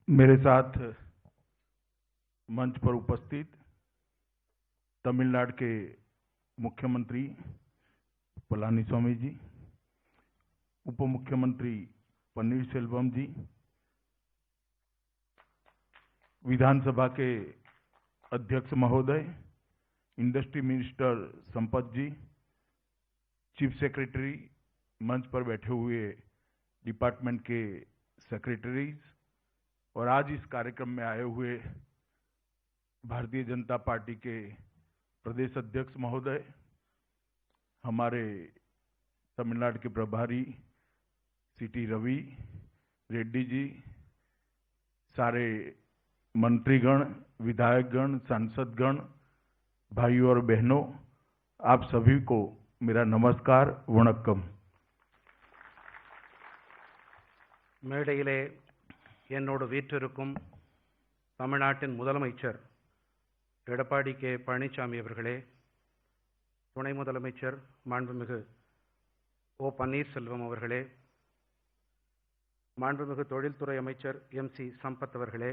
मेरे साथ मंच पर उपस्थित तमिलनाडु के मुख्यमंत्री पलानीस्वामी जी, उप मुख्यमंत्री पन्नीरसेल्वम जी, विधानसभा के अध्यक्ष महोदय, इंडस्ट्री मिनिस्टर संपत जी, चीफ सेक्रेटरी, मंच पर बैठे हुए डिपार्टमेंट के सेक्रेटरीज और आज इस कार्यक्रम में आए हुए भारतीय जनता पार्टी के प्रदेश अध्यक्ष महोदय, हमारे तमिलनाडु के प्रभारी सीटी रवि रेड्डी जी, सारे मंत्रीगण, विधायकगण, सांसदगण, भाइयों और बहनों, आप सभी को मेरा नमस्कार वणक्कम। மேடையிலே என்னோடு வீற்றிருக்கும் தமிழ்நாட்டின் முதலமைச்சர் எடப்பாடி கே பழனிசாமி அவர்களே, துணை முதலமைச்சர் மாண்புமிகு ஓ பன்னீர்செல்வம் அவர்களே, மாண்புமிகு தொழில்துறை அமைச்சர் எம்.சி. சம்பத் அவர்களே,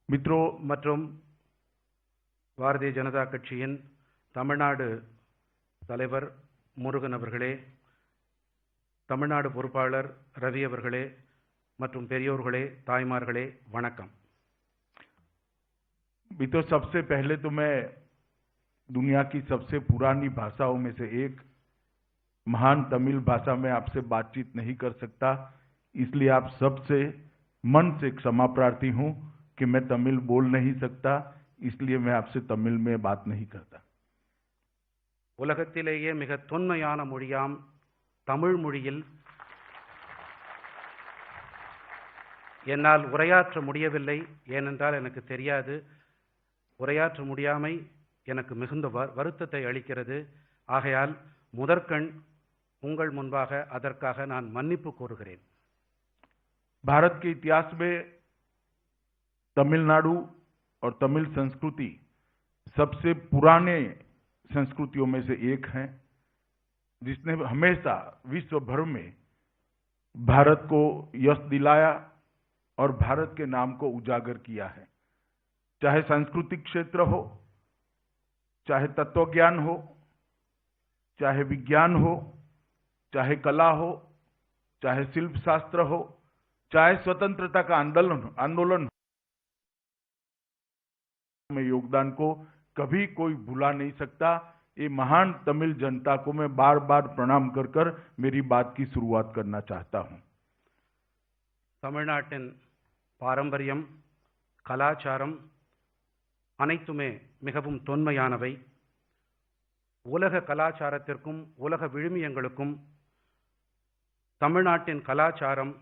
मित्रों மற்றும் பாரதிய ஜனதா கட்சியின் தமிழ்நாடு தலைவர் முருகன் அவர்களே, தமிழ்நாடு பொறுப்பாளர் ரவி அவர்களே மற்றும் பெரியோர்களே, தாய்மார்களே, வணக்கம்। मित्रों, सबसे पहले तो मैं दुनिया की सबसे पुरानी भाषाओं में से एक महान तमिल भाषा में आपसे बातचीत नहीं कर सकता, इसलिए आप सबसे मन से क्षमा प्रार्थी हूं कि मैं तमिल बोल नहीं सकता, इसलिए मैं आपसे तमिल में बात नहीं करता। உலகத்திலேயே மிக தொன்மையான மொழியாம் தமிழ் மொழியில் என்னால் உரையாற்ற முடியவில்லை, ஏனென்றால் எனக்கு தெரியாது। உரையாற்ற முடியாமை எனக்கு மிகுந்த வருத்தத்தை அளிக்கிறது। ஆகையால் முதற்கண் உங்கள் முன்பாக அதற்காக நான் மன்னிப்பு கோருகிறேன்। भारत के इतिहास में तमिलनाडु और तमिल संस्कृति सबसे पुराने संस्कृतियों में से एक है, जिसने हमेशा विश्व भर में भारत को यश दिलाया और भारत के नाम को उजागर किया है। चाहे सांस्कृतिक क्षेत्र हो, चाहे तत्वज्ञान हो, चाहे विज्ञान हो, चाहे कला हो, चाहे शिल्प शास्त्र हो, चाहे स्वतंत्रता का आंदोलन में योगदान को कभी कोई भुला नहीं सकता। ये महान तमिल जनता को मैं बार बार प्रणाम कर कर मेरी बात की शुरुआत करना चाहता हूं। தமிழ்நாட்டின் பாரம்பரியம், கலாச்சாரம் அனைத்துமே மிகவும் தொன்மையானவை। உலக கலாச்சாரத்திற்கும் உலக விழுமியங்களுக்கும் தமிழ்நாட்டின் கலாச்சாரம்,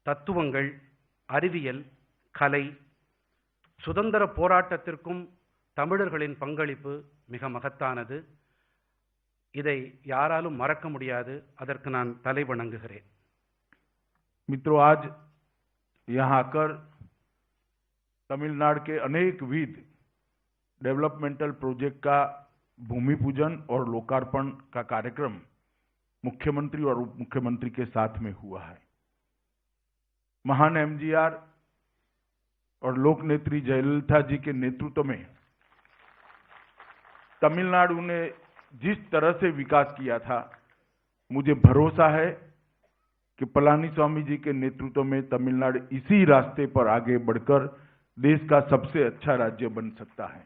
தத்துவங்கள், அறிவியல், கலை, சுதந்திர போராட்டத்திற்கும் தமிழர்களின் பங்களிப்பு மிக மகத்தானது। இதை யாராலும் மறக்க முடியாது, அதற்கு நான் தலை வணங்குகிறேன்। मित्रों, आज यहां आकर तमिलनाडु के अनेक विध डेवलपमेंटल प्रोजेक्ट का भूमि पूजन और लोकार्पण का कार्यक्रम मुख्यमंत्री और उप मुख्यमंत्री के साथ में हुआ है। महान एमजीआर और लोकनेत्री जयललिता जी के नेतृत्व में तमिलनाडु ने जिस तरह से विकास किया था, मुझे भरोसा है कि पलानीस्वामी जी के नेतृत्व में तमिलनाडु इसी रास्ते पर आगे बढ़कर देश का सबसे अच्छा राज्य बन सकता है।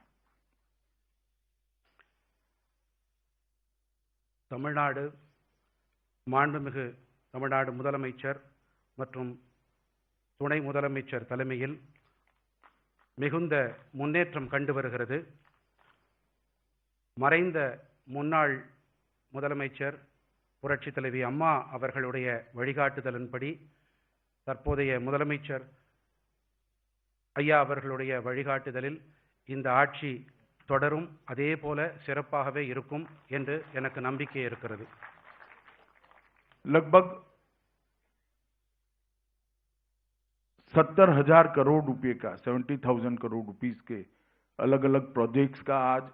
தமிழ்நாடு மாண்புமிகு தமிழ்நாடு முதலமைச்சர் மற்றும் துணை முதலமைச்சர் தலைமையில் மிகுந்த முன்னேற்றம் கண்டு வருகிறது। மறைந்த முன்னாள் முதலமைச்சர் புரட்சித் தலைவி அம்மா அவர்களுடைய வழிகாட்டுதலின்படி தற்போதைய முதலமைச்சர் ஐயா அவர்களுடைய வழிகாட்டுதலில் இந்த ஆட்சி தொடரும், அதே போல சிறப்பாகவே இருக்கும் என்று எனக்கு நம்பிக்கை இருக்கிறது। लगभग 70,000 करोड़ रुपए का 70,000 करोड़ रुपीस के अलग अलग प्रोजेक्ट्स का आज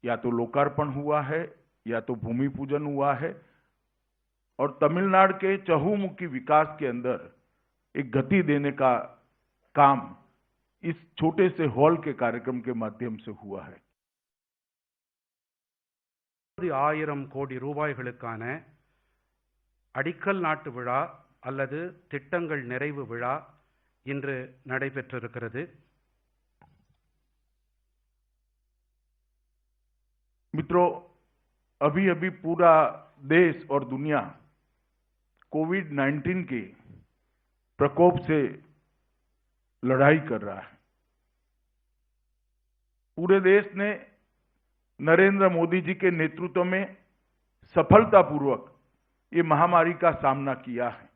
या तो लोकार्पण हुआ है या तो भूमि पूजन हुआ है और तमिलनाडु के चहुमुखी विकास के अंदर एक गति देने का काम इस छोटे से हॉल के कार्यक्रम के माध्यम से हुआ है। 10,000 கோடி ரூபாய்களுக்கான அடிக்கல் நாட்டு விழா அல்லது திட்டங்கள் நிறைவு விழா இன்று நடைபெற்றிருக்கிறது. मित्रों, अभी अभी पूरा देश और दुनिया कोविड-19 के प्रकोप से लड़ाई कर रहा है। पूरे देश ने नरेंद्र मोदी जी के नेतृत्व में सफलतापूर्वक ये महामारी का सामना किया है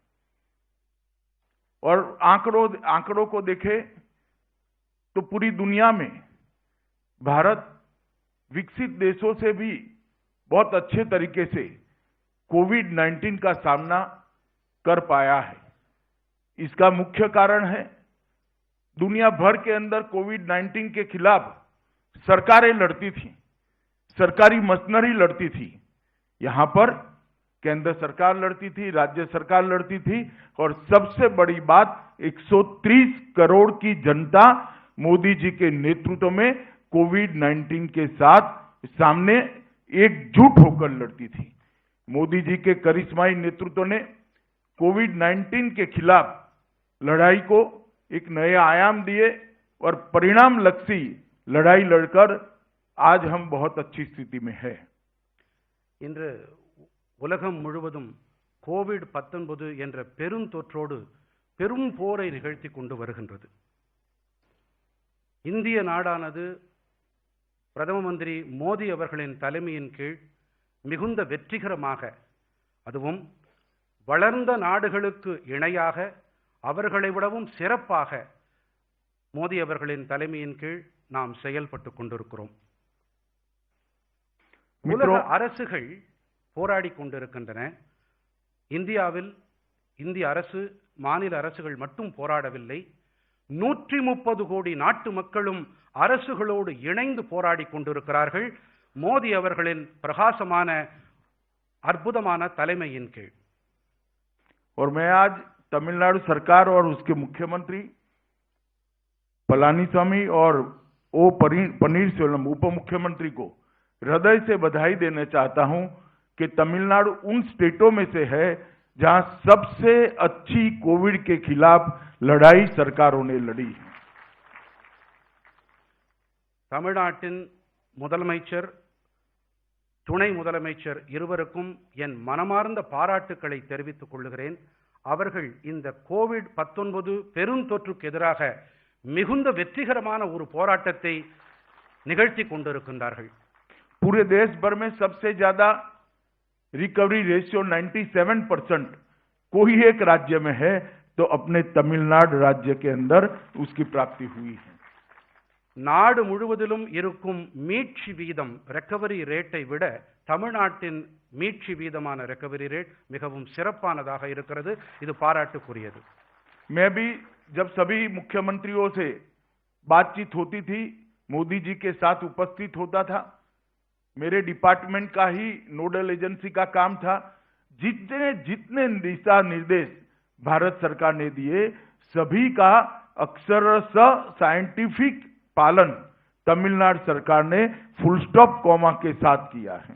और आंकड़ों को देखें तो पूरी दुनिया में भारत विकसित देशों से भी बहुत अच्छे तरीके से कोविड-19 का सामना कर पाया है। इसका मुख्य कारण है दुनिया भर के अंदर कोविड-19 के खिलाफ सरकारें लड़ती थी, सरकारी मशीनरी लड़ती थी। यहां पर केंद्र सरकार लड़ती थी, राज्य सरकार लड़ती थी और सबसे बड़ी बात 130 करोड़ की जनता मोदी जी के नेतृत्व में कोविड-19 के साथ सामने एकजुट होकर लड़ती थी। मोदी जी के करिश्माई नेतृत्व ने कोविड-19 के खिलाफ लड़ाई को एक नए आयाम दिए और परिणाम लक्षी लड़ाई लड़कर आज हम बहुत अच्छी स्थिति में है। இன்று உலகம் முழுவதும் கோவிட்-19 என்ற பெருந்தொற்றோடு பெரும் போரை நிகழ்த்தி கொண்டு வருகின்றது. இந்திய நாடானது பிரதம மந்திரி மோடி அவர்களின் தலைமையின் கீழ் மிகுந்த வெற்றிகரமாக, அதுவும் வளர்ந்த நாடுகளுக்கு இணையாக அவர்களை விடவும் சிறப்பாக மோடி அவர்களின் தலைமையின் கீழ் நாம் செயல்பட்டு கொண்டிருக்கிறோம். உலக அரசுகள் போராடி கொண்டிருக்கின்றன. இந்தியாவில் இந்திய அரசு, மாநில அரசுகள் மட்டும் போராடவில்லை. 130 கோடி நாட்டு மக்களும் அரசுகளோடு இணைந்து போராடி கொண்டிருக்கிறார்கள் மோடி அவர்களின் பிரகாசமான அற்புதமான தலைமையின் கீழ். और मैं आज तमिलनाडु सरकार और उसके मुख्यमंत्री पलानीस्वामी और ओ पनीरसेल्वम उप मुख्यमंत्री को हृदय से बधाई देना चाहता हूं कि तमिलनाडु उन स्टेटों में से है जहां सबसे अच्छी कोविड के खिलाफ लड़ाई सरकारों ने लड़ी है. தமிழ்நாட்டின் முதலமைச்சர், துணை முதலமைச்சர் இருவருக்கும் என் மனமார்ந்த பாராட்டுக்களை தெரிவித்துக் கொள்கிறேன். அவர்கள் இந்த கோவிட்-19 பெருந்தொற்றுக்கு எதிராக மிகுந்த வெற்றிகரமான ஒரு போராட்டத்தை நிகழ்த்தி கொண்டிருக்கின்றார்கள். पूरे देश भर में सबसे ज्यादा रिकवरी रेशियो 97% कोई एक राज्य में है तो अपने तमिलनाडु राज्य के अंदर उसकी प्राप्ति हुई है. நாடு முழுவதிலும் இருக்கும் மீட்சி வீதம், ரெக்கவரி ரேட்டை விட தமிழ்நாட்டின் மீட்சி வீதமான ரெக்கவரி ரேட் மிகவும் சிறப்பானதாக இருக்கிறது. இது பாராட்டுக்குரியது. मैं भी जब सभी मुख्यमंत्रियों से बातचीत होती थी, मोदी जी के साथ उपस्थित होता था. मेरे डिपार्टमेंट का ही नोडल एजेंसी का काम था. जितने दिशा निर्देश भारत सरकार ने दिए सभी का अक्षरशः साइंटिफिक पालन तमिलनाडु सरकार ने फुल स्टॉप कॉमा के साथ किया है.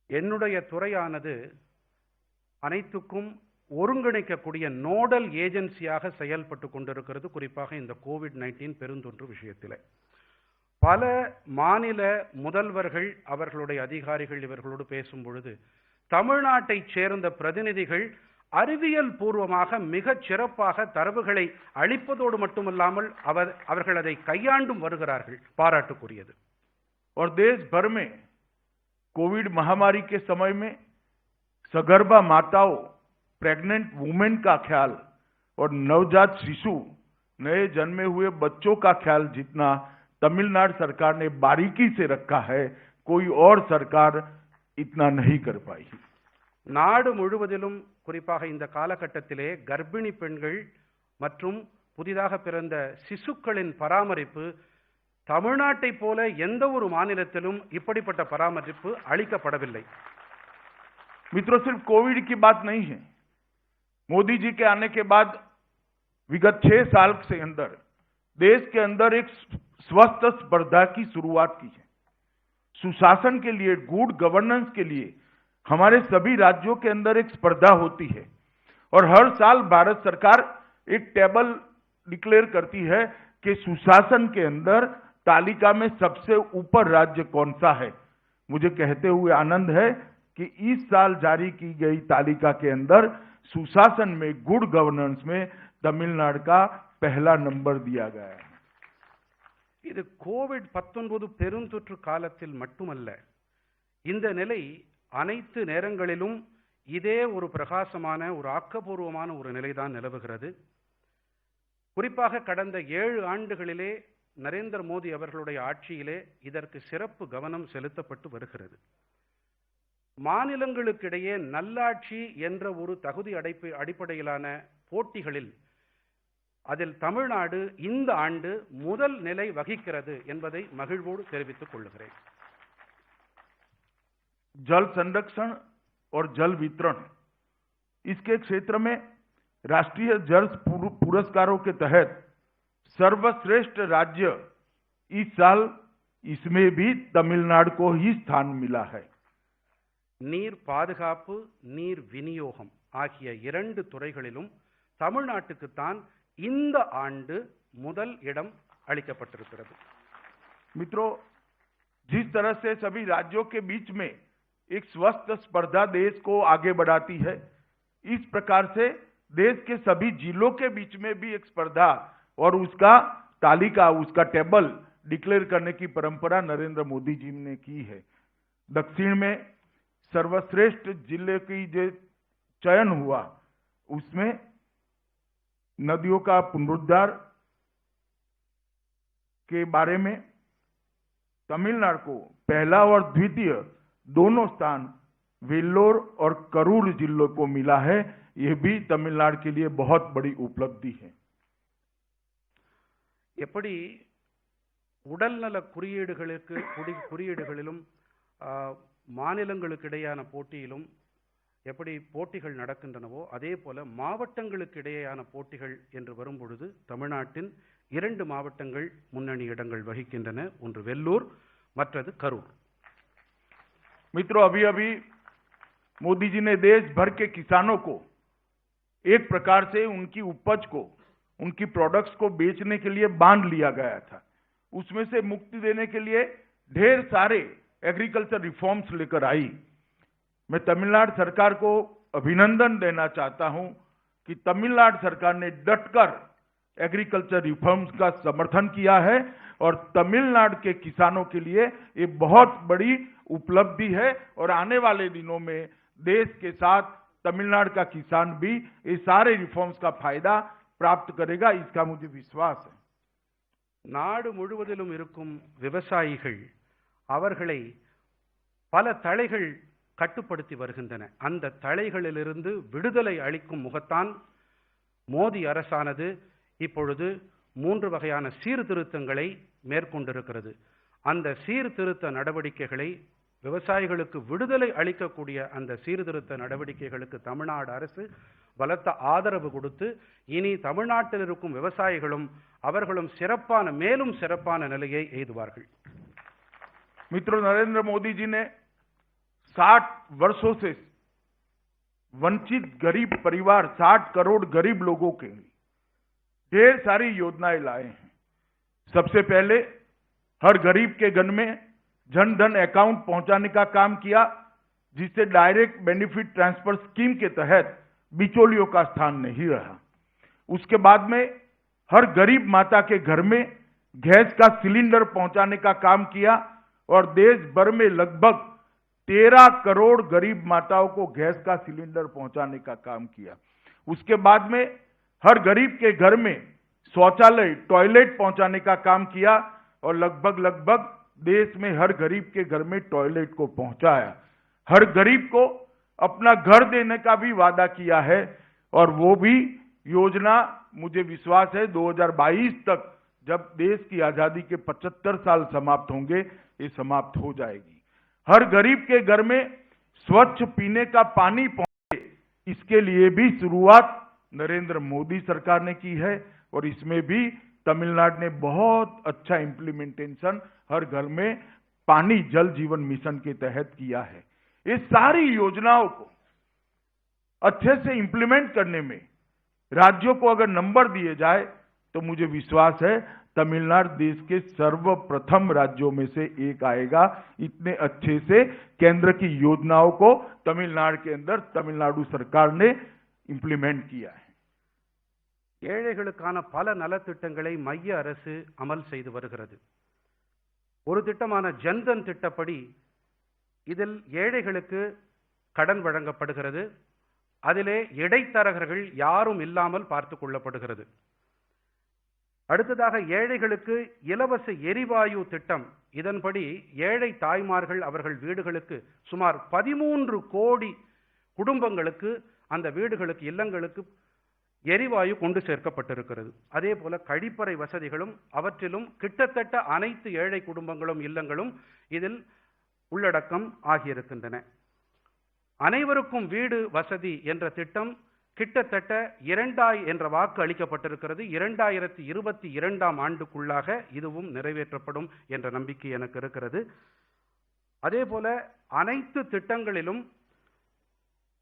என்னுடைய துறையானது அனைத்துக்கும் ஒருங்கிணைக்கக்கூடிய நோடல் ஏஜென்சியாக செயல்பட்டு கொண்டிருக்கிறது. குறிப்பாக இந்த கோவிட்-19 பெருந்தொற்று விஷயத்தில் பல மாநில முதல்வர்கள், அவர்களுடைய அதிகாரிகள் இவர்களோடு பேசும் பொழுது தமிழ்நாட்டைச் சேர்ந்த பிரதிநிதிகள் அறிவியல் பூர்வமாக மிகச் சிறப்பாக தரவுகளை அளிப்பதோடு மட்டுமல்லாமல் அவர்கள் அதை கையாண்டும் வருகிறார்கள். பாராட்டுக்குரியது. और देश भर में कोविड महामारी के समय में सगर्भा माताओं, प्रेग्नेंट वुमेन का ख्याल और नवजात शिशु, नए जन्मे हुए बच्चों का ख्याल जितना तमिलनाडु सरकार ने बारीकी से रखा है, कोई और सरकार इतना नहीं कर पाई. நாடு முழுவதிலும் குறிப்பாக இந்த காலகட்டத்திலே கர்ப்பிணி பெண்கள் மற்றும் புதிதாக பிறந்த சிசுக்களின் பராமரிப்பு தமிழ்நாட்டை போல எந்த ஒரு மாநிலத்திலும் இப்படிப்பட்ட பராமரிப்பு அளிக்கப்படவில்லை. मित्रों, सिर्फ कोविड की बात नहीं है। मोदी जी के आने के बाद विगत 6 साल से अंदर देश के अंदर एक स्वस्थ स्पर्धा की शुरुआत की है। सुशासन के लिए, गुड गवर्नेंस के लिए हमारे सभी राज्यों के अंदर एक स्पर्धा होती है और हर साल भारत सरकार एक टेबल डिक्लेयर करती है कि सुशासन के अंदर तालिका में सबसे ऊपर राज्य कौन सा है। मुझे कहते हुए आनंद है कि इस साल जारी की गई तालिका के अंदर सुशासन में, गुड गवर्नेंस में तमिलनाडु का पहला नंबर दिया गया है। இது கோவிட்-19 பெருந்தொற்று காலத்தில் மட்டுமல்ல, இந்த நிலை அனைத்து நேரங்களிலும் இதே ஒரு பிரகாசமான, ஒரு ஆக்கப்பூர்வமான ஒரு நிலைதான் நிலவுகிறது. குறிப்பாக கடந்த 7 ஆண்டுகளிலே நரேந்திர மோடி அவர்களுடைய ஆட்சியிலே இதற்கு சிறப்பு கவனம் செலுத்தப்பட்டு வருகிறது. மாநிலங்களுக்கிடையே நல்லாட்சி என்ற ஒரு தகுதி அடிப்படையிலான போட்டிகளில் அதில் தமிழ்நாடு இந்த ஆண்டு முதல் நிலை வகிக்கிறது என்பதை மகிழ்வோடு தெரிவித்துக் கொள்கிறேன். जल संरक्षण और जल वितरण, इसके क्षेत्र में राष्ट्रीय जल पुरस्कारों के तहत सर्वश्रेष्ठ राज्य इस साल इसमें भी तमिलनाडु को ही स्थान मिला है. நீர் பாதுகாப்பு, நீர் விநியோகம் ஆகிய 2 துறைகளிலும் தமிழ்நாட்டுக்குத்தான் இந்த ஆண்டு முதல் இடம் அளிக்கப்பட்டிருக்கிறது. मित्रों, जिस तरह से सभी राज्यों के बीच में एक स्वस्थ स्पर्धा देश को आगे बढ़ाती है, इस प्रकार से देश के सभी जिलों के बीच में भी एक स्पर्धा और उसका तालिका, उसका टेबल डिक्लेयर करने की परंपरा नरेंद्र मोदी जी ने की है. दक्षिण में सर्वश्रेष्ठ जिले की जो चयन हुआ, उसमें नदियों का पुनरुद्धार के बारे में तमिलनाडु को पहला और द्वितीय दोनों स्थान वेल्लोर और करूर जिलों को मिला है. यह भी तमिलनाडु के लिए बहुत बड़ी उपलब्धि है. எப்படி உடல்நல குறியீடுகளிலும் மாநிலங்களுக்கு இடையான போட்டியிலும் எப்படி போட்டிகள் நடக்கின்றனவோ, அதே போல மாவட்டங்களுக்கு இடையேயான போட்டிகள் என்று வரும்பொழுது தமிழ்நாட்டின் 2 மாவட்டங்கள் முன்னணி இடங்கள் வகிக்கின்றன. ஒன்று வெல்லூர், மற்றது கரூர். मित्रों, अभी अभी मोदी जी ने देश भर के किसानों को एक प्रकार से उनकी उपज को, उनकी प्रोडक्ट्स को बेचने के लिए बांध लिया गया था. उसमें से मुक्ति देने के लिए ढेर सारे एग्रीकल्चर रिफॉर्म्स लेकर आई. मैं तमिलनाडु सरकार को अभिनंदन देना चाहता हूं कि तमिलनाडु सरकार ने डटकर एग्रीकल्चर रिफॉर्म्स का समर्थन किया है और तमिलनाडु के किसानों के लिए ये बहुत बड़ी उपलब्धि है और आने वाले दिनों में देश के साथ तमिलनाडु का किसान भी ये सारे रिफॉर्म्स का फायदा प्राप्त करेगा, इसका मुझे विश्वास है. நாடு முழுவதிலும் இருக்கும் விவசாயிகள் அவர்களை பல தளைகள் கட்டுப்படுத்தி வருகின்றன. அந்த தளைகளிலிருந்து விடுதலை அளிக்கும் முகத்தான் மோடி அரசானது இப்பொழுது 3 வகையான சீர்திருத்தங்களை மேற்கொண்டிருக்கிறது. அந்த சீர்திருத்த நடவடிக்கைகளை, விவசாயிகளுக்கு விடுதலை அளிக்கக்கூடிய அந்த சீர்திருத்த நடவடிக்கைகளுக்கு தமிழ்நாடு அரசு பலத்த ஆதரவு கொடுத்து, இனி தமிழ்நாட்டில் இருக்கும் விவசாயிகளும் அவர்களும் மேலும் சிறப்பான நிலையை எய்துவார்கள். मित्रों, नरेंद्र मोदी जी ने 60 वर्षों से वंचित गरीब परिवार, 60 करोड़ गरीब लोगों के लिए ढेर सारी योजनाएं लाए हैं. सबसे पहले हर गरीब के घर में जन धन अकाउंट पहुंचाने का काम किया, जिससे डायरेक्ट बेनिफिट ट्रांसफर स्कीम के तहत बिचौलियों का स्थान नहीं रहा. उसके बाद में हर गरीब माता के घर में गैस का सिलेंडर पहुंचाने का काम किया और देश भर में लगभग 13 करोड़ गरीब माताओं को गैस का सिलेंडर पहुंचाने का काम किया. उसके बाद में हर गरीब के घर में शौचालय, टॉयलेट पहुंचाने का काम किया और लगभग देश में हर गरीब के घर में टॉयलेट को पहुंचाया. हर गरीब को अपना घर देने का भी वादा किया है और वो भी योजना, मुझे विश्वास है 2022 तक, जब देश की आजादी के 75 साल समाप्त होंगे, ये समाप्त हो जाएगी. हर गरीब के घर में स्वच्छ पीने का पानी पहुंचे, इसके लिए भी शुरुआत नरेंद्र मोदी सरकार ने की है और इसमें भी तमिलनाडु ने बहुत अच्छा इंप्लीमेंटेशन हर घर में पानी जल जीवन मिशन के तहत किया है। ये सारी योजनाओं को अच्छे से इंप्लीमेंट करने में राज्यों को अगर नंबर दिए जाए तो मुझे विश्वास है तमिलनाडु देश के सर्वप्रथम राज्यों में से एक आएगा। इतने अच्छे से केंद्र की योजनाओं को तमिलनाडु के अंदर तमिलनाडु सरकार ने इंप्लीमेंट किया है। ஏழைகளுக்கான பல நலத்திட்டங்களை மைய அரசு அமல் செய்து வருகிறது. ஒரு திட்டமான ஜன்தன் திட்டப்படி இதில் ஏழைகளுக்கு கடன் வழங்கப்படுகிறது. அதிலே இடைத்தரகர்கள் யாரும் இல்லாமல் பார்த்துக் கொள்ளப்படுகிறது. அடுத்ததாக ஏழைகளுக்கு இலவச எரிவாயு திட்டம். இதன்படி ஏழை தாய்மார்கள் அவர்கள் வீடுகளுக்கு சுமார் 13 கோடி குடும்பங்களுக்கு அந்த வீடுகளுக்கு இல்லங்களுக்கு எரிவாயு கொண்டு சேர்க்கப்பட்டிருக்கிறது. அதே போல கழிப்பறை வசதிகளும் அவற்றிலும் கிட்டத்தட்ட அனைத்து ஏழை குடும்பங்களும் இல்லங்களும் இதில் உள்ளடக்கம் ஆகியிருக்கின்றன. அனைவருக்கும் வீடு வசதி என்ற திட்டம் கிட்டத்தட்ட 2000 என்ற வாக்கு அளிக்கப்பட்டிருக்கிறது. 2022ஆம் ஆண்டுக்குள்ளாக இதுவும் நிறைவேற்றப்படும் என்ற நம்பிக்கை எனக்கு இருக்கிறது. அதே போல அனைத்து திட்டங்களிலும்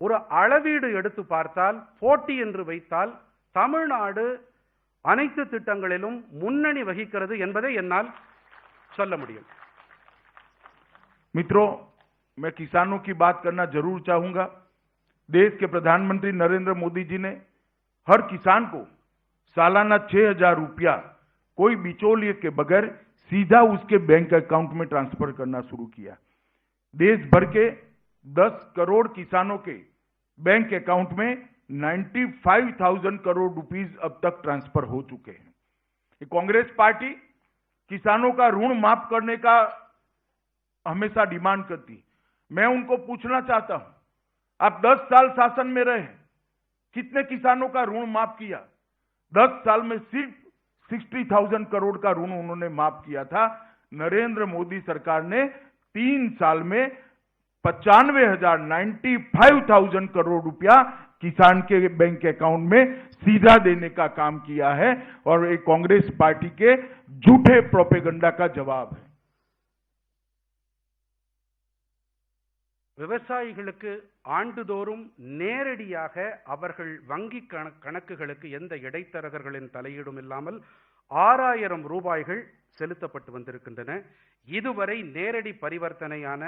ஒரு அளவீடு எடுத்து பார்த்தால், போட்டி என்று வைத்தால் தமிழ்நாடு அனைத்து திட்டங்களிலும் முன்னணி வகிக்கிறது என்பதை என்னால் சொல்ல முடியும். मित्रों, मैं किसानों की बात करना जरूर चाहूंगा। देश के प्रधानमंत्री नरेंद्र मोदी जी ने हर किसान को सालाना 6,000 रुपया कोई बिचौलिए के बगैर सीधा उसके बैंक अकाउंट में ट्रांसफर करना शुरू किया। देश भर के 10 करोड़ किसानों के बैंक अकाउंट में 95,000 करोड़ रुपीस अब तक ट्रांसफर हो चुके हैं। कांग्रेस पार्टी किसानों का ऋण माफ करने का हमेशा डिमांड करती। मैं उनको पूछना चाहता हूं, आप 10 साल शासन में रहे, कितने किसानों का ऋण माफ किया? 10 साल में सिर्फ 60,000 करोड़ का ऋण उन्होंने माफ किया था। नरेंद्र मोदी सरकार ने 3 साल में 95,000 करोड़ रुपया किसान के बैंक अकाउंट में सीधा देने का काम किया है और ये कांग्रेस पार्टी के झूठे प्रोपेगेंडा का जवाब है। விவசாயிகளுக்கு ஆண்டுதோறும் நேரடியாக அவர்கள் வங்கி கணக்குகளுக்கு எந்த இடைத்தரகர்களின் தலையீடும் இல்லாமல் 6,000 ரூபாய்கள் செலுத்தப்பட்டு வந்திருக்கின்றன. இதுவரை நேரடி பரிவர்த்தனையான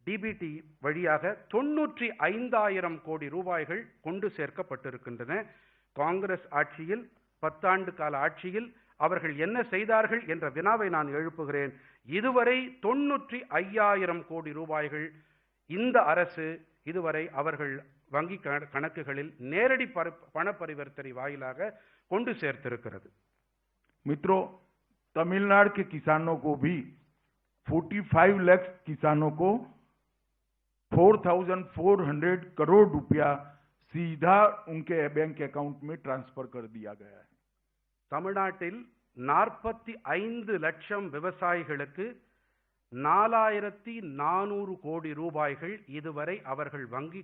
டிபிடி வழியாக 95,000 கோடி ரூபாய்கள் கொண்டு சேர்க்கப்பட்டிருக்கின்றன. காங்கிரஸ் ஆட்சியில் 10 ஆண்டு கால ஆட்சியில் அவர்கள் என்ன செய்தார்கள் என்ற வினாவை நான் எழுப்புகிறேன். இதுவரை 95,000 கோடி ரூபாய்கள் இந்த அரசு இதுவரை அவர்கள் வங்கி கணக்குகளில் நேரடி பண பரிவர்த்தனை வாயிலாக கொண்டு சேர்த்திருக்கிறது. मित्रों, तमिलनाडु के किसानों को भी 45 लाख किसानों को 4,400 करोड़ रुपया सीधा उनके बैंक अकाउंट में ट्रांसफर कर दिया गया है. தமிழ்நாட்டில் 45 லட்சம் விவசாயிகளுக்கு 4,400 கோடி ரூபாய்கள் இதுவரை அவர்கள் வங்கி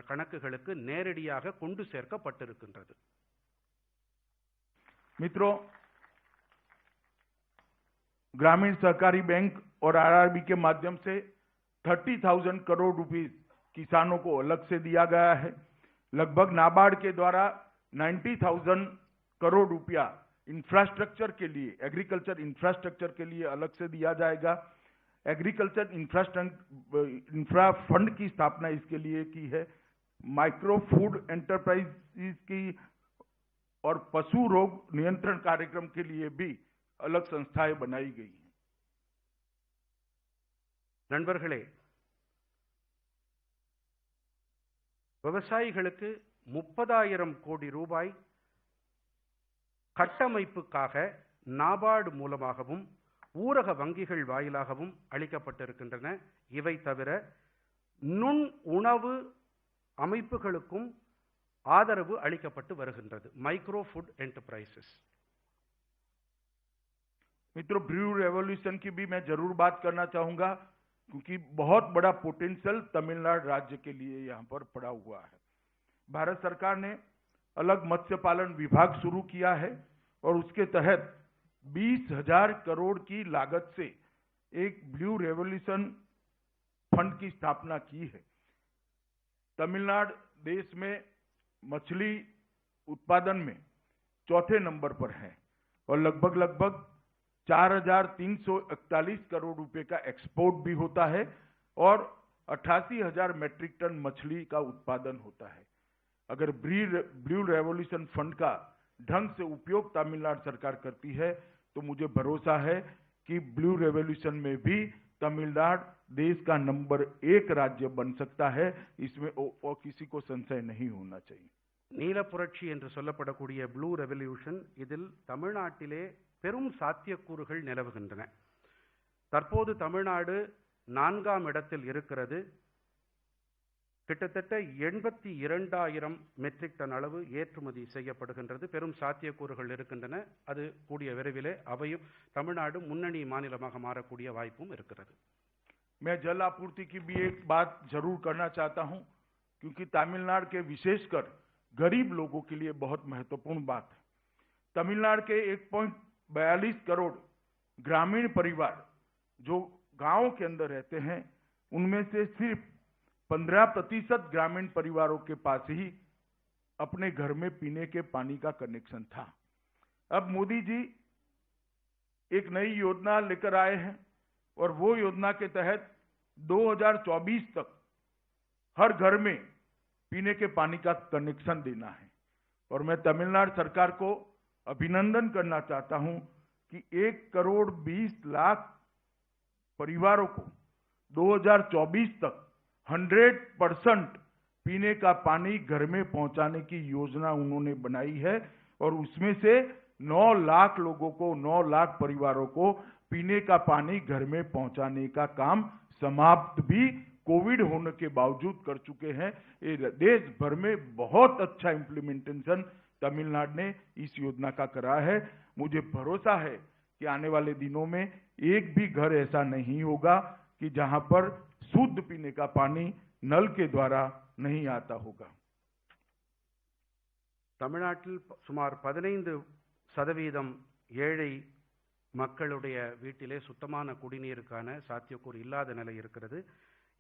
கணக்குகளுக்கு நேரடியாக கொண்டு சேர்க்கப்பட்டிருக்கின்றது. मित्रों, ग्रामीण सहकारी बैंक और आरआरबी के माध्यम से 30,000 करोड़ रुपए किसानों को अलग से दिया गया है. लगभग नाबार्ड के द्वारा 90,000 करोड़ रुपया इंफ्रास्ट्रक्चर के लिए, एग्रीकल्चर इंफ्रास्ट्रक्चर के लिए अलग से दिया जाएगा. एग्रीकल्चर इंफ्रा फंड की स्थापना इसके लिए की है. माइक्रो फूड एंटरप्राइजेस की और पशु रोग नियंत्रण कार्यक्रम के लिए भी अलग संस्थाएं बनाई गई हैं. நண்பர்களே, விவசாயிகளுக்கு 30,000 கோடி ரூபாய் கட்டமைப்புக்காக நாபார்டு மூலமாகவும் ஊரக வங்கிகள் வாயிலாகவும் அளிக்கப்பட்டிருக்கின்றன. இவை தவிர நுண் உணவு அமைப்புகளுக்கும் ஆதரவு அளிக்கப்பட்டு வருகின்றது. Micro food enterprises. मित्रों, ब्रू रेवोल्यूशन की भी मैं जरूर बात करना चाहूंगा. क्योंकि बहुत बड़ा पोटेंशियल तमिलनाडु राज्य के लिए यहाँ पर पड़ा हुआ है। भारत सरकार ने अलग मत्स्य पालन विभाग शुरू किया है और उसके तहत 20,000 करोड़ की लागत से एक ब्लू रेवोल्यूशन फंड की स्थापना की है। तमिलनाडु देश में मछली उत्पादन में चौथे नंबर पर है और लगभग 4,341 करोड़ रुपए का एक्सपोर्ट भी होता है और 88,000 मैट्रिक टन मछली का उत्पादन होता है। अगर ब्लू रेवोल्यूशन फंड का ढंग से उपयोग तमिलनाडु सरकार करती है तो मुझे भरोसा है कि ब्लू रेवोल्यूशन में भी तमिलनाडु देश का नंबर 1 राज्य बन सकता है। इसमें और किसी को संशय नहीं होना चाहिए। நீல புரட்சி என்று சொல்லப்படக்கூடிய ப்ளூ ரெவல்யூஷன் இதில் தமிழ்நாட்டிலே பெரும் சாத்தியக்கூறுகள் நிலவுகின்றன. தற்போது தமிழ்நாடு 4ஆம் இடத்தில் இருக்கிறது. கிட்டத்தட்ட 82,000 மெட்ரிக் டன் அளவு ஏற்றுமதி செய்யப்படுகின்றது. பெரும் சாத்தியக்கூறுகள் இருக்கின்றன. அது கூடிய விரைவிலே அவையும் தமிழ்நாடு முன்னணி மாநிலமாக மாறக்கூடிய வாய்ப்பும் இருக்கிறது. मैं जल आपूर्ति की भी एक बात जरूर करना चाहता हूं, क्योंकि तमिलनाडु के विशेषकर गरीब लोगों के लिए बहुत महत्वपूर्ण बात है। तमिलनाडु के 1.42 करोड़ ग्रामीण परिवार जो गांव के अंदर रहते हैं, उनमें से सिर्फ 15% ग्रामीण परिवारों के पास ही अपने घर में पीने के पानी का कनेक्शन था। अब मोदी जी एक नई योजना लेकर आए हैं और वो योजना के तहत 2024 तक हर घर में पीने के पानी का कनेक्शन देना है। और मैं तमिलनाडु सरकार को अभिनंदन करना चाहता हूं कि 1,20,00,000 परिवारों को 2024 तक 100% पीने का पानी घर में पहुंचाने की योजना उन्होंने बनाई है और उसमें से 9 लाख लोगों को, 9 लाख परिवारों को पीने का पानी घर में पहुंचाने का काम समाप्त भी कोविड होने के बावजूद कर चुके हैं। ये देश भर में बहुत अच्छा इम्प्लीमेंटेशन तमिलनाडु ने इस योजना का करा है। मुझे भरोसा है कि आने वाले दिनों में एक भी घर ऐसा नहीं होगा कि जहां पर शुद्ध पीने का पानी नल के द्वारा नहीं आता होगा। தமிழ்நாட்டில் சுமார் 15% ஏழை மக்களுடைய வீட்டிலே சுத்தமான குடிநீருக்கான சாத்தியக்கூறு இல்லாத நிலை இருக்கிறது.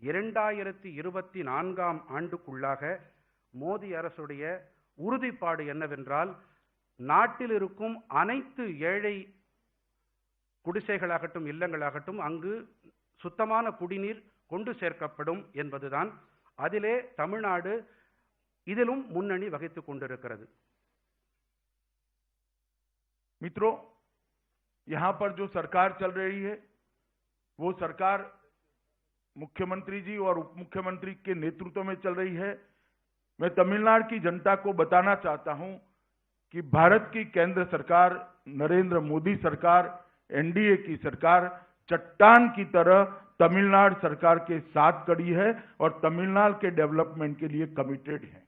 2024ஆம் ஆண்டுக்குள்ளாக மோடி அரசுடைய உறுதிப்பாடு என்னவென்றால், நாட்டில் இருக்கும் அனைத்து ஏழை குடிசைகளாகட்டும் இல்லங்களாகட்டும் அங்கு சுத்தமான குடிநீர் கொண்டு சேர்க்கப்படும் என்பதுதான். அதிலே தமிழ்நாடு இதிலும் முன்னணி வகித்துக் கொண்டிருக்கிறது. मित्रों, यहां पर जो सरकार चल रही है वो सरकार मुख्यमंत्री जी और उप मुख्यमंत्री के नेतृत्व में चल रही है। मैं तमिलनाडु की जनता को बताना चाहता हूं कि भारत की केंद्र सरकार, नरेंद्र मोदी सरकार, एनडीए की सरकार चट्टान की तरह तमिलनाडु सरकार के साथ खड़ी है और तमिलनाडु के डेवलपमेंट के लिए कमिटेड है।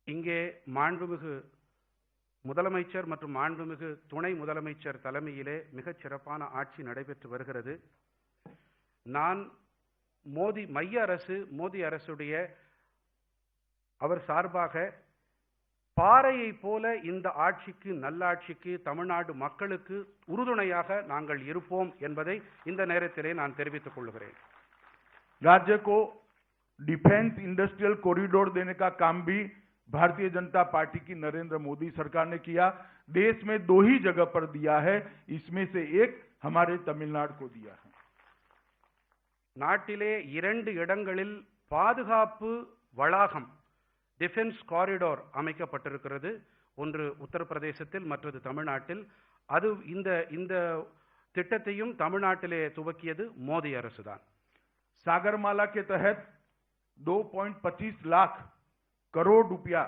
இங்கே மாண்புமிகு முதலமைச்சர் மற்றும் மாண்புமிகு துணை முதலமைச்சர் தலைமையிலே மிகச் சிறப்பான ஆட்சி நடைபெற்று வருகிறது. நான் மோடி அரசுடைய அவர் சார்பாக பாறையை போல இந்த ஆட்சிக்கு, நல்லாட்சிக்கு, தமிழ்நாடு மக்களுக்கு உறுதுணையாக நாங்கள் இருப்போம் என்பதை இந்த நேரத்திலே நான் தெரிவித்துக் கொள்கிறேன். राज्य को डिफेंस इंडस्ट्रियल कॉरिडोर देने का काम भी भारतीय जनता पार्टी की नरेंद्र मोदी सरकार ने किया। देश में 2 ही जगह पर दिया है, इसमें से एक हमारे तमिलनाडु को दिया है। நாட்டிலே 2 இடங்களில் பாதுகாப்பு வளாகம், டிஃபென்ஸ் காரிடோர் அமைக்கப்பட்டிருக்கிறது. ஒன்று உத்தரப்பிரதேசத்தில், மற்றது தமிழ்நாட்டில். அது இந்த திட்டத்தையும் தமிழ்நாட்டிலே துவக்கியது மோடி அரசுதான். सागरमाला के तहत 2.25 लाख करोड़ रुपया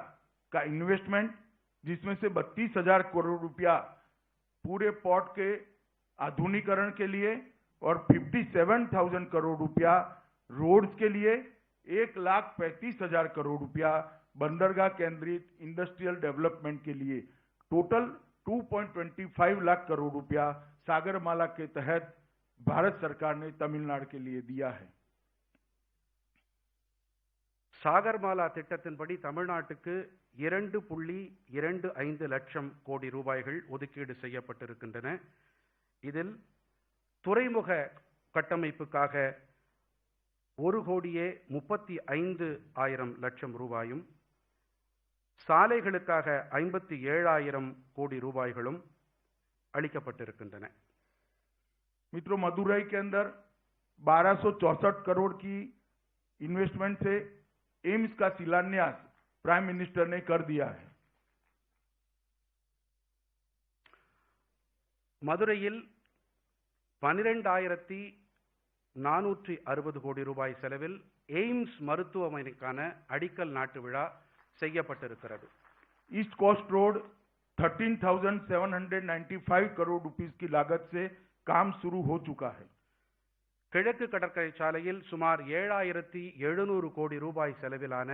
का इन्वेस्टमेंट, जिसमें से 32,000 करोड़ रुपया पूरे पोर्ट के आधुनिकीकरण के लिए और 57,000 करोड़ रुपया रोड्स के लिए, 1,35,000 करोड़ रुपया बंदरगाह केंद्रित इंडस्ट्रियल डेवलपमेंट के लिए, टोटल 2.25 लाख करोड़ रुपया सागरमाला के तहत भारत सरकार ने तमिलनाडु के लिए दिया है। சாகர்மாலா திட்டத்தின்படி தமிழ்நாட்டுக்கு 2.25 லட்சம் கோடி ரூபாய்கள் ஒதுக்கீடு செய்யப்பட்டிருக்கின்றன. இதில் துறைமுக கட்டமைப்புக்காக 1,35,00,000 லட்சம் ரூபாயும், சாலைகளுக்காக 57,000 கோடி ரூபாய்களும் அளிக்கப்பட்டிருக்கின்றன. मित्रों, मदुरई के अंदर 1264 करोड़ की इन्वेस्टमेंट से एम्स का शिलान्यास प्राइम मिनिस्टर ने कर दिया है. மதுரையில் 12,460 கோடி ரூபாய் செலவில் எய்ம்ஸ் மருத்துவமனைக்கான அடிக்கல் நாட்டு விழா செய்யப்பட்டிருக்கிறது. East coast road 13,795 crore rupees की लागत से काम शुरू हो चुका है. கிழக்கு கடற்கரை சாலையில் சுமார் 7,700 கோடி ரூபாய் செலவிலான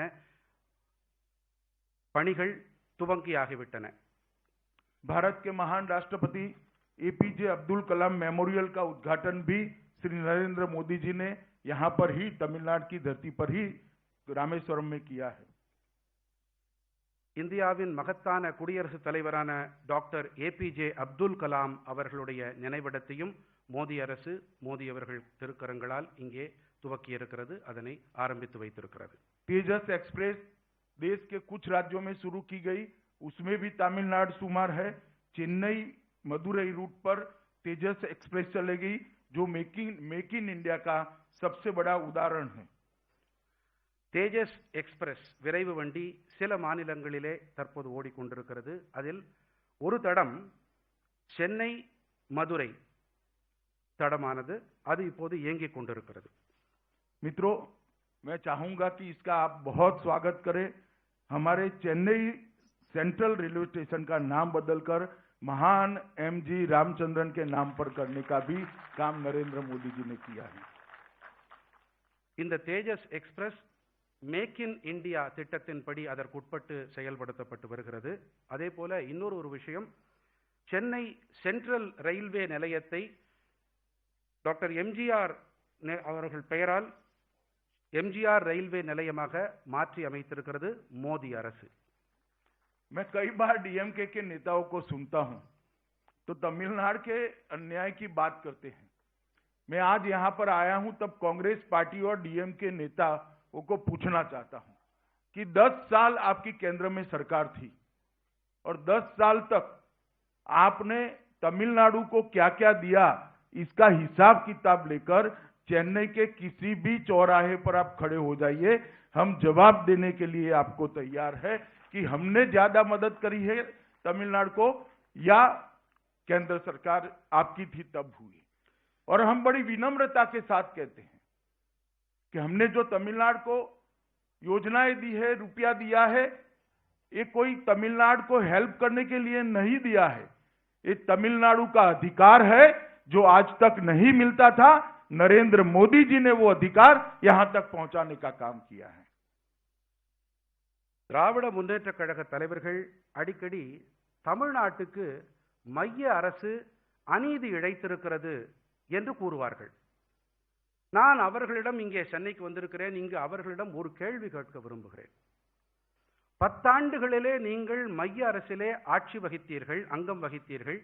பணிகள் துவங்கியாகிவிட்டன. भारत के महान राष्ट्रपति एपीजे अब्दुल कलाम मेमोरियल का उद्घाटन भी श्री नरेंद्र मोदी जी ने यहां पर ही तमिलनाडु की धरती पर ही रामेश्वरम में किया है. இந்தியாவின் மகத்தான குடியரசுத் தலைவரான டாக்டர் ஏபிஜே அப்துல் கலாம் அவர்களுடைய நினைவிடத்தையும் மோடி அரசு, மோடி அவர்கள் திருக்கரங்களால் இங்கே துவக்கியிருக்கிறது, அதனை ஆரம்பித்து வைத்திருக்கிறது. तेजस एक्सप्रेस देश के कुछ राज्यों में शुरू की गई, उसमें भी तमिलनाडु शुमार है. चेन्नई मदुरई रूट पर तेजस एक्सप्रेस चलेगी, जो मेक इन इंडिया का सबसे बड़ा उदाहरण है. தேஜஸ் எக்ஸ்பிரஸ் விரைவு வண்டி சில மாநிலங்களிலே தற்போது ஓடிக்கொண்டிருக்கிறது. அதில் ஒரு தடம் சென்னை மதுரை தடமானது, அது இப்போது இயங்கிக் கொண்டிருக்கிறது. मित्रों, मैं चाहूंगा कि इसका आप बहुत स्वागत करें. हमारे चेन्नई सेंट्रल रेलवे स्टेशन का नाम बदलकर महान एमजी रामचंद्रन के नाम पर करने का भी काम नरेंद्र मोदी जी ने किया है. இந்த தேஜஸ் எக்ஸ்பிரஸ் மேக் இன் இந்தியா திட்டத்தின்படி அதற்குட்பட்டு செயல்படுத்தப்பட்டு வருகிறது. அதே போல இன்னொரு விஷயம், சென்னை சென்ட்ரல் ரயில்வே நிலையத்தை டாக்டர் எம்ஜிஆர் அவர்கள் பெயரால் எம்ஜிஆர் ரயில்வே நிலையமாக மாற்றி அமைத்திருக்கிறது மோடி அரசு. मैं कई बार डीएमके के नेताओं को सुनता हूं तो तमिलनाडु के अन्याय की बात करते हैं. मैं आज यहां पर आया हूं तब कांग्रेस पार्टी और डीएमके नेताओं को पूछना चाहता हूं कि 10 साल आपकी केंद्र में सरकार थी और 10 साल तक आपने तमिलनाडु को क्या क्या दिया, इसका हिसाब किताब लेकर चेन्नई के किसी भी चौराहे पर आप खड़े हो जाइए, हम जवाब देने के लिए आपको तैयार है कि हमने ज्यादा मदद करी है तमिलनाडु को या केंद्र सरकार आपकी थी तब हुई. और हम बड़ी विनम्रता के साथ कहते हैं कि हमने जो तमिलनाडु को योजनाएं दी है, रुपया दिया है, ये कोई तमिलनाडु को हेल्प करने के लिए नहीं दिया है. ये तमिलनाडु का अधिकार है जो आज तक नहीं मिलता था. नरेंद्र मोदी जी ने वो अधिकार यहां तक पहुंचाने का काम किया है. திராவிட முன்னேற்ற கழக தலைவர்கள் அடிக்கடி தமிழ்நாட்டுக்கு மைய அரசு அநீதி இழைத்திருக்கிறது என்று கூறுவார்கள். நான் அவர்களிடம் இங்கே சென்னைக்கு வந்திருக்கிறேன், இங்கு அவர்களிடம் ஒரு கேள்வி கேட்க விரும்புகிறேன். 10 ஆண்டுகளிலே நீங்கள் மைய அரசிலே ஆட்சி வகித்தீர்கள், அங்கம் வகித்தீர்கள்.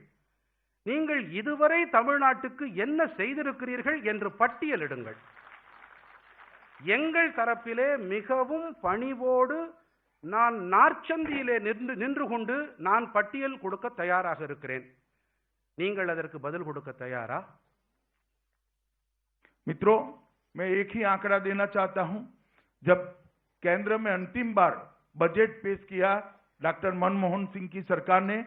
நீங்கள் இதுவரை தமிழ்நாட்டுக்கு என்ன செய்திருக்கிறீர்கள் என்று பட்டியலிடுங்கள். எங்கள் தரப்பிலே மிகவும் பணிவோடு நான் நாற்சந்தியிலே நின்று கொண்டு நான் பட்டியல் கொடுக்க தயாராக இருக்கிறேன். நீங்கள் அதற்கு பதில் கொடுக்க தயாரா? मित्रों, मैं एक ही आंकड़ा देना चाहता हूं. जब केंद्र में अंतिम बार बजट पेश किया डॉक्टर मनमोहन सिंह की सरकार ने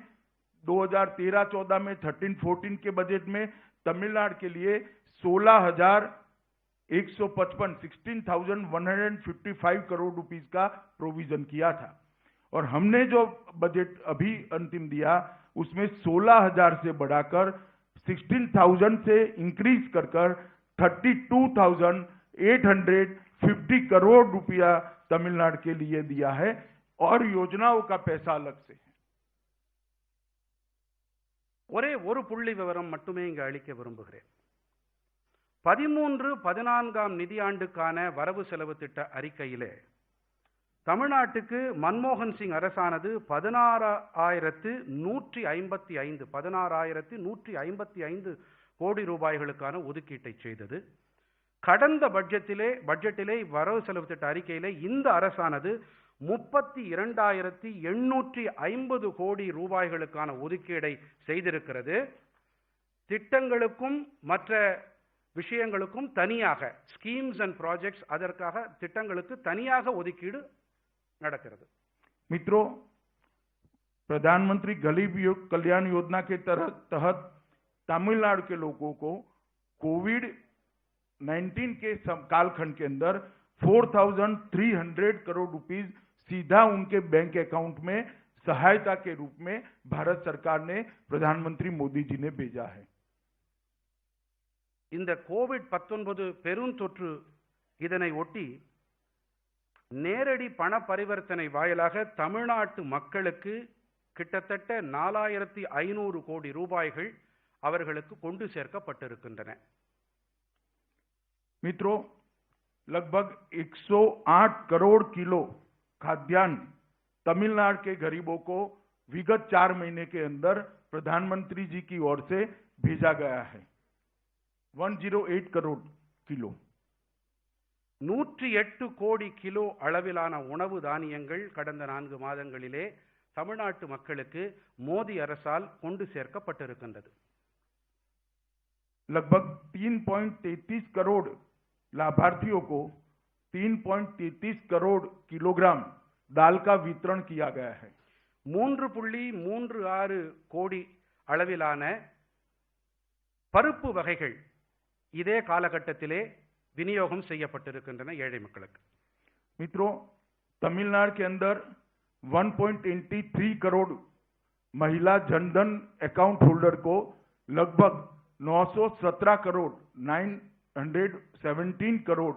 2013-14 में 13-14 के बजट में तमिलनाडु के लिए 16,155 करोड़ रुपीस का प्रोविजन किया था. और हमने जो बजट अभी अंतिम दिया उसमें 16,000 से बढ़ाकर 16,000 से इंक्रीज कर 32,850 करोड़ रुपया तमिलनाडु के लिए दिया है और योजनाओं का पैसा अलग से है. ஒரே ஒரு புள்ளி விவரம் மட்டுமே இங்கு அளிக்க விரும்புகிறேன். 13-14 நிதியாண்டுக்கான வரவு செலவு திட்ட அறிக்கையிலே தமிழ்நாட்டுக்கு மன்மோகன் சிங் அரசானது 16,155 கோடி ரூபாய்களுக்கான ஒதுக்கீட்டை செய்தது. கடந்த பட்ஜெட்டிலே வரவு செலவு திட்ட அறிக்கையிலே இந்த அரசானது 32,850 கோடி ரூபாய்களுக்கான ஒதுக்கீடை செய்திருக்கிறது. திட்டங்களுக்கும் மற்ற விஷயங்களுக்கும் தனியாக ஸ்கீம்ஸ் அண்ட் ப்ராஜெக்ட்ஸ், அதற்காக திட்டங்களுக்கு தனியாக ஒதுக்கீடு நடக்கிறது. मित्रों, प्रधानमंत्री गरीब कल्याण योजना के तहत तमिलनाडु के लोगों को कोविड-19 के कालखंड के अंदर 4,300 करोड़ रुपीस सीधा उनके बैंक अकाउंट में सहायता के रूप में भारत सरकार ने प्रधानमंत्री मोदी जी ने भेजा है. இந்த கோவிட்-19 பெருந்தொற்று இதனை ஒட்டி நேரடி பண பரிவர்த்தனை வாயிலாக தமிழ்நாட்டு மக்களுக்கு கிட்டத்தட்ட 4,500 கோடி ரூபாய்கள் அவர்களுக்கு கொண்டு சேர்க்கப்பட்டிருக்கின்றன. मित्रों, लगभग 108 करोड़ किलो खाद्यान्न तमिलनाडु के गरीबों को विगत 4 महीने के अंदर प्रधानमंत्री जी की ओर से भेजा गया है. 108 करोड़ किलो. 108 கோடி கிலோ அளவிலான உணவு தானியங்கள் கடந்த 4 மாதங்களிலே தமிழ்நாட்டு மக்களுக்கு மோடி அரசால் கொண்டு சேர்க்கப்பட்டிருக்கின்றது. लगभग 3.33 करोड़ लाभार्थियों को 3.33 करोड़ किलोग्राम दाल का वितरण किया गया है. 3.36 கோடி அளவிலான பருப்பு வகைகள் இதே காலகட்டத்திலே விநியோகம் செய்யப்பட்டிருக்கின்றன ஏழை மக்களுக்கு. मित्रों, तमिलनाडु के अंदर 1.83 करोड़ महिला जनधन अकाउंट होल्डर को लगभग 917 करोड़ 917 करोड़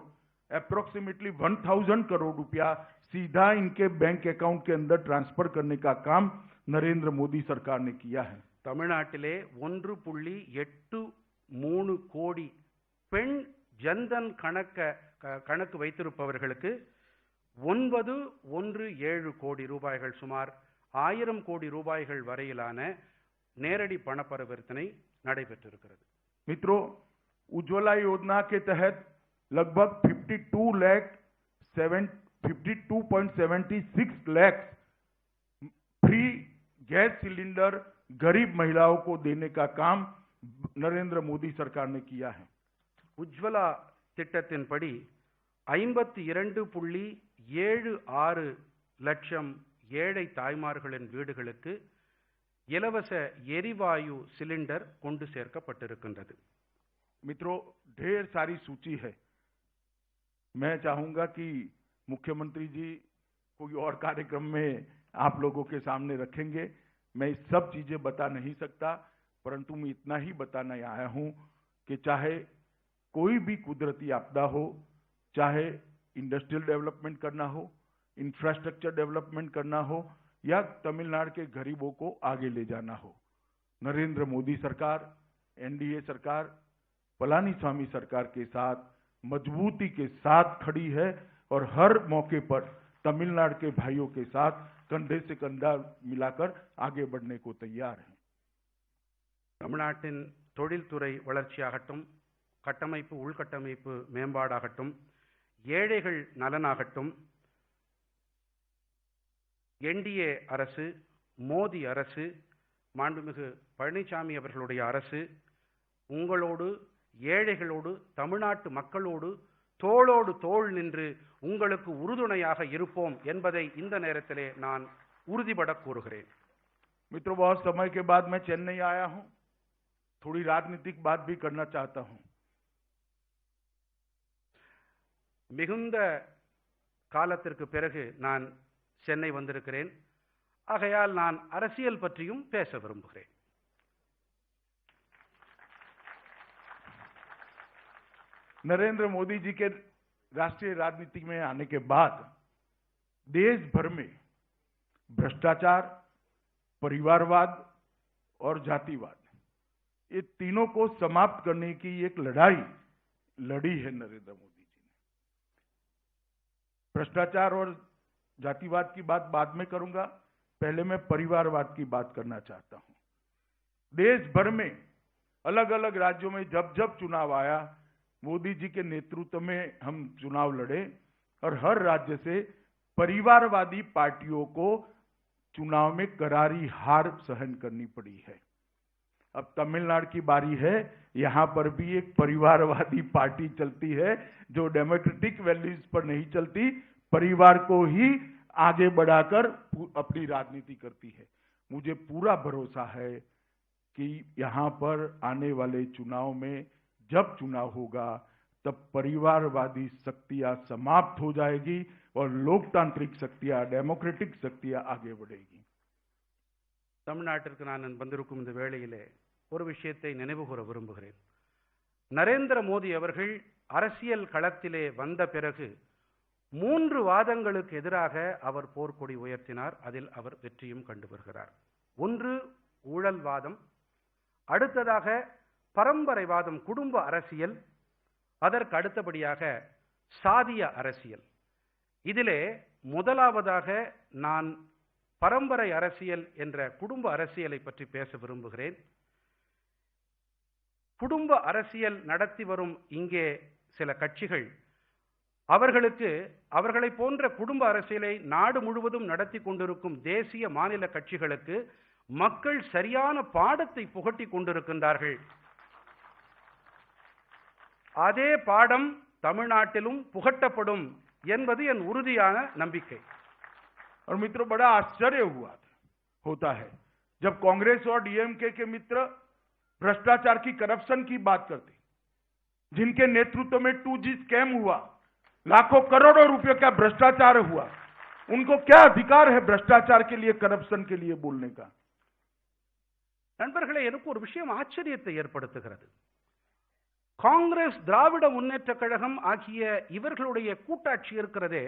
अप्रोक्सीमेटली 1,000 करोड़ रुपया सीधा इनके बैंक अकाउंट के अंदर ट्रांसफर करने का काम नरेंद्र मोदी सरकार ने किया है. தமிழ்நாட்டிலே 1.83 கோடி பெண் ஜன்தன் கணக்கு வைத்திருப்பவர்களுக்கு 917 கோடி ரூபாய்கள், சுமார் 1000 கோடி ரூபாய்கள் வரையிலான நேரடி பண பரிவர்த்தனை நடைபெற்றிருக்கிறது. मित्रों, उज्ज्वला योजना के तहत लगभग 52.76 लाख फ्री गैस सिलेंडर गरीब महिलाओं को देने का काम नरेंद्र मोदी सरकार ने किया है. உஜ்வலா திட்டத்தின்படி 52.76 லட்சம் ஏழை தாய்மார்களின் வீடுகளுக்கு இலவச எரிவாயு சிலிண்டர் கொண்டு சேர்க்கப்பட்டிருக்கின்றது. मित्रों, ढेर सारी सूची है. मैं चाहूंगा कि मुख्यमंत्री जी कोई और कार्यक्रम में आप लोगों के सामने रखेंगे. मैं इस सब चीजें बता नहीं सकता, परंतु मैं इतना ही बताना आया हूं कि चाहे कोई भी कुदरती आपदा हो, चाहे इंडस्ट्रियल डेवलपमेंट करना हो, इंफ्रास्ट्रक्चर डेवलपमेंट करना हो, या तमिलनाडु के गरीबों को आगे ले जाना हो, नरेंद्र मोदी सरकार, एनडीए सरकार, पलानीस्वामी सरकार के साथ मजबूती के साथ खड़ी है और हर मौके पर तमिलनाडु के भाइयों के साथ कंधे से कंधा मिलाकर आगे बढ़ने को तैयार है. தமிழ்நாட்டின் தொழில்துறை வளர்ச்சியாகட்டும், கட்டமைப்பு உள்கட்டமைப்பு மேம்பாடாகட்டும், ஏழைகள் நலனாகட்டும், என்டிஏ அரசு, மோடி அரசு, மாண்புமிகு பழனிசாமி அவர்களுடைய அரசு உங்களோடு, ஏழைகளோடு, தமிழ்நாட்டு மக்களோடு தோளோடு தோள் நின்று உங்களுக்கு உறுதுணையாக இருப்போம் என்பதை இந்த நேரத்திலே நான் உறுதிபட கூறுகிறேன். मित्रों, बहुत समय के बाद मैं चेन्नई आया हूं. थोड़ी राजनीतिक बात भी करना चाहता हूं. மிகுந்த காலத்திற்கு பிறகு நான் சென்னை வந்திருக்கிறேன். ஆகையால் நான் அரசியல் பற்றியும் பேச விரும்புகிறேன். नरेंद्र मोदी जी के राष्ट्रीय राजनीति में आने के बाद देश भर में भ्रष्टाचार, परिवारवाद और जातिवाद, ये तीनों को समाप्त करने की एक लड़ाई लड़ी है नरेंद्र मोदी जी ने। भ्रष्टाचार और जातिवाद की बात बाद में करूंगा, पहले मैं परिवारवाद की बात करना चाहता हूं। देश भर में अलग अलग राज्यों में जब जब चुनाव आया, मोदी जी के नेतृत्व में हम चुनाव लड़े और हर राज्य से परिवारवादी पार्टियों को चुनाव में करारी हार सहन करनी पड़ी है। अब तमिलनाडु की बारी है, यहां पर भी एक परिवारवादी पार्टी चलती है जो डेमोक्रेटिक वैल्यूज पर नहीं चलती, परिवार को ही आगे बढ़ाकर अपनी राजनीति करती है। मुझे पूरा भरोसा है कि यहां पर आने वाले चुनाव में जब चुनाव होगा तब परिवारवादी शक्तियां समाप्त हो जाएगी और लोकतांत्रिक शक्तियां, डेमोक्रेटिक शक्तियां आगे बढ़ेगी। தமிழ்நாட்டிற்கு நான் வந்திருக்கும் இந்த வேளையிலே ஒரு விஷயத்தை நினைவுகூர விரும்புகிறேன். நரேந்திர மோடி அவர்கள் அரசியல் களத்திலே வந்த பிறகு 3 வாதங்களுக்கு எதிராக அவர் போர்க்கொடி உயர்த்தினார். அதில் அவர் வெற்றியும் கண்டு வருகிறார். ஒன்று ஊழல்வாதம், அடுத்ததாக பரம்பரைவாதம், குடும்ப அரசியல், அதற்கு அடுத்தபடியாக சாதிய அரசியல். இதிலே முதலாவதாக நான் பரம்பரை அரசியல் என்ற குடும்ப அரசியலை பற்றி பேச விரும்புகிறேன். குடும்ப அரசியல் நடத்தி வரும் இங்கே சில கட்சிகள் அவர்களை போன்ற குடும்ப அரசியலை நாடு முழுவதும் நடத்தி கொண்டிருக்கும் தேசிய மாநில கட்சிகளுக்கு மக்கள் சரியான பாடத்தை புகட்டி கொண்டிருக்கின்றார்கள். அதே பாடம் தமிழ்நாட்டிலும் புகட்டப்படும் என்பது என் உறுதியான நம்பிக்கை. और मित्रों, बड़ा आश्चर्य होता है जब कांग्रेस और डीएमके के मित्र भ्रष्टाचार की, करप्शन की बात करते, जिनके नेतृत्व में 2G स्कैम हुआ, लाखों करोड़ों रुपए का भ्रष्टाचार हुआ, उनको क्या अधिकार है भ्रष्टाचार के लिए, करप्शन के लिए बोलने का? நண்பர்களே, எனக்கு ஒரு விஷயம் ஆச்சரியத்தை ஏற்படுத்துகிறது. காங்கிரஸ், திராவிட முன்னேற்ற கழகம் ஆகிய இவர்களுடைய கூட்டாட்சி இருக்கிறதே,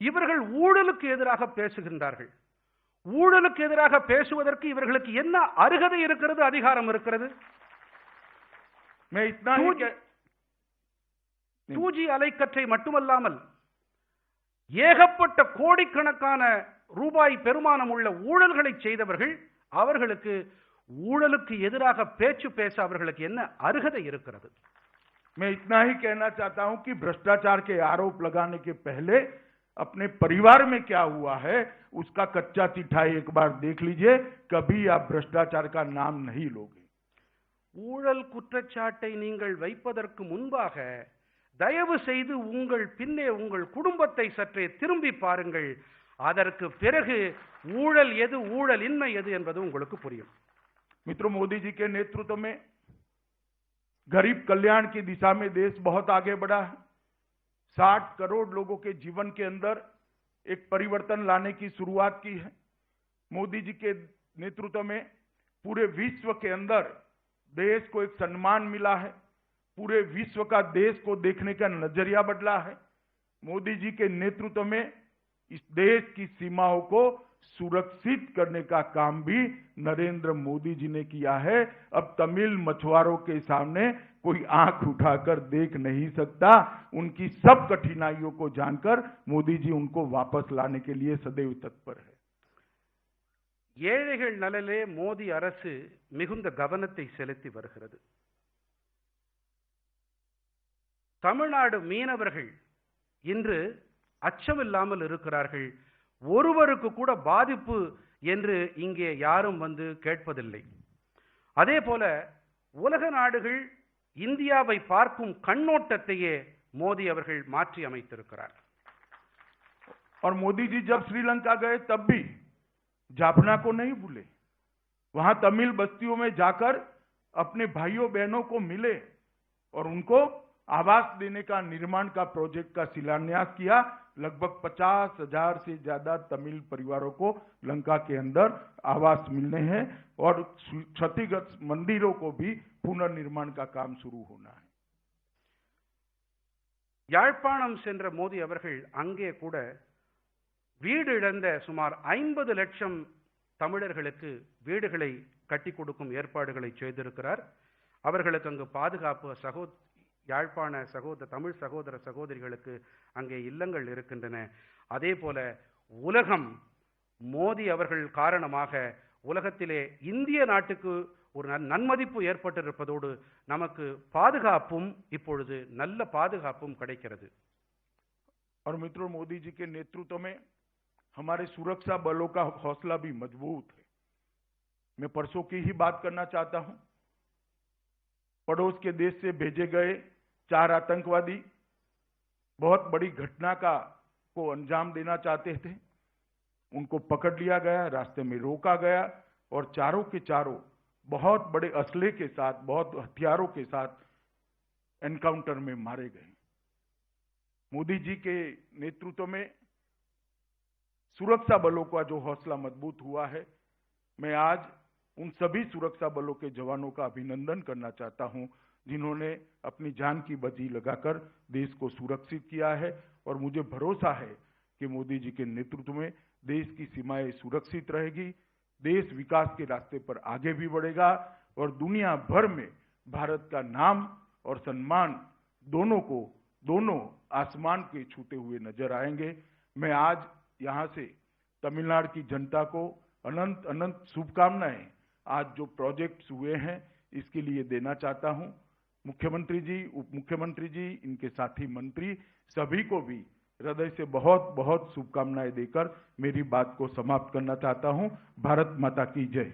இவர்கள் ஊழலுக்கு எதிராக பேசுகின்றார்கள். ஊழலுக்கு எதிராக பேசுவதற்கு இவர்களுக்கு என்ன அருகதை இருக்கிறது, அதிகாரம் இருக்கிறது? 2G அலைக்கற்றை மட்டுமல்லாமல் ஏகப்பட்ட கோடிக்கணக்கான ரூபாய் பெருமானம் உள்ள ஊழல்களை செய்தவர்கள், அவர்களுக்கு ஊழலுக்கு எதிராக பேச்சு பேச அவர்களுக்கு என்ன அருகதை இருக்கிறது? मैं इतना ही कहना चाहता हूं कि भ्रष्टाचार के आरोप लगाने के पहले अपने परिवार में क्या हुआ है उसका कच्चा चिट्ठाई एक बार देख लीजिए, कभी आप भ्रष्टाचार का नाम नहीं लोगे. ஊழல் குற்றச்சாட்டை நீங்கள் வைப்பதற்கு முன்பாக தயவு செய்து உங்கள் பின்னே உங்கள் குடும்பத்தை சற்றே திரும்பி பாருங்கள். அதற்கு பிறகு ஊழல் எது, ஊழலின்மை எது என்பது உங்களுக்கு புரியும். मित्रों, मोदी जी के नेतृत्व में गरीब कल्याण की दिशा में देश बहुत आगे बढ़ा है. 60 करोड़ लोगों के जीवन के अंदर एक परिवर्तन लाने की शुरुआत की है. मोदी जी के नेतृत्व में पूरे विश्व के अंदर देश को एक सम्मान मिला है. पूरे विश्व का देश को देखने का नजरिया बदला है. मोदी जी के नेतृत्व में इस देश की सीमाओं को सुरक्षित करने का काम भी नरेंद्र मोदी जी ने किया है. अब तमिल मछुआरों के सामने कोई आंख उठाकर देख नहीं सकता. उनकी सब कठिनाइयों को जानकर मोदी जी उनको वापस लाने के लिए सदैव तत्पर है. ஏழைகள் நலனிலே மோடி அரசு மிகுந்த கவனத்தை செலுத்தி வருகிறது. தமிழ்நாடு மீனவர்கள் இன்று அச்சமில்லாமல் இருக்கிறார்கள். ஒருவருக்கு கூட பாதிப்பு என்று இங்கே யாரும் வந்து கேட்பதில்லை. அதே போல உலக நாடுகள் இந்தியாவை பார்க்கும் கண்ணோட்டத்தையே மோடி அவர்கள் மாற்றி அமைத்திருக்கிறார். और मोदी जी जब श्रीलंका गए तब भी जाफना को नहीं भूले. वहां तमिल बस्तियों में जाकर अपने भाइयों बहनों को मिले और उनको आवास देने का, निर्माण का प्रोजेक्ट का शिलान्यास किया. लगभग 50,000 से ज्यादा तमिल परिवारों को लंका के अंदर आवास मिलने हैं और क्षतिग्रस्त मंदिरों को भी पुनर्निर्माण का काम शुरू होना है. யாழ்ப்பாணம் சென்ற மோடி அவர்கள் அங்கே கூட வீடு இழந்த சுமார் 50 லட்சம் தமிழர்களுக்கு வீடுகளை கட்டி கொடுக்கும் ஏற்பாடுகளை செய்திருக்கிறார். அவர்களுக்கு அங்கு பாதுகாப்பு யாழ்ப்பாண தமிழ் சகோதர சகோதரிகளுக்கு அங்கே இல்லங்கள் இருக்கின்றன. அதே போல உலகம் மோடி அவர்கள் காரணமாக உலகத்திலே இந்திய நாட்டுக்கு ஒரு நன்மதிப்பு ஏற்பட்டிருப்பதோடு நமக்கு பாதுகாப்பும் இப்பொழுது நல்ல பாதுகாப்பும் கிடைக்கிறது. और मित्रों, मोदी जी के नेतृत्व में हमारे सुरक्षा बलों का हौसला भी मजबूत है. मैं परसों की ही बात करना चाहता हूं. पड़ोस के देश से भेजे गए 4 आतंकवादी बहुत बड़ी घटना को अंजाम देना चाहते थे. उनको पकड़ लिया गया, रास्ते में रोका गया और चारों के चारों बहुत बड़े असले के साथ, बहुत हथियारों के साथ एनकाउंटर में मारे गए. मोदी जी के नेतृत्व में सुरक्षा बलों का जो हौसला मजबूत हुआ है, मैं आज उन सभी सुरक्षा बलों के जवानों का अभिनंदन करना चाहता हूं जिन्होंने अपनी जान की बाजी लगाकर देश को सुरक्षित किया है. और मुझे भरोसा है कि मोदी जी के नेतृत्व में देश की सीमाएं सुरक्षित रहेगी, देश विकास के रास्ते पर आगे भी बढ़ेगा और दुनिया भर में भारत का नाम और सम्मान दोनों आसमान के छूते हुए नजर आएंगे. मैं आज यहां से तमिलनाडु की जनता को अनंत अनंत शुभकामनाएं आज जो प्रोजेक्ट्स हुए हैं इसके लिए देना चाहता हूं. मुख्यमंत्री जी, उप मुख्यमंत्री जी, इनके साथी मंत्री सभी को भी हृदय से बहुत बहुत शुभकामनाएं देकर मेरी बात को समाप्त करना चाहता हूं. भारत माता की जय.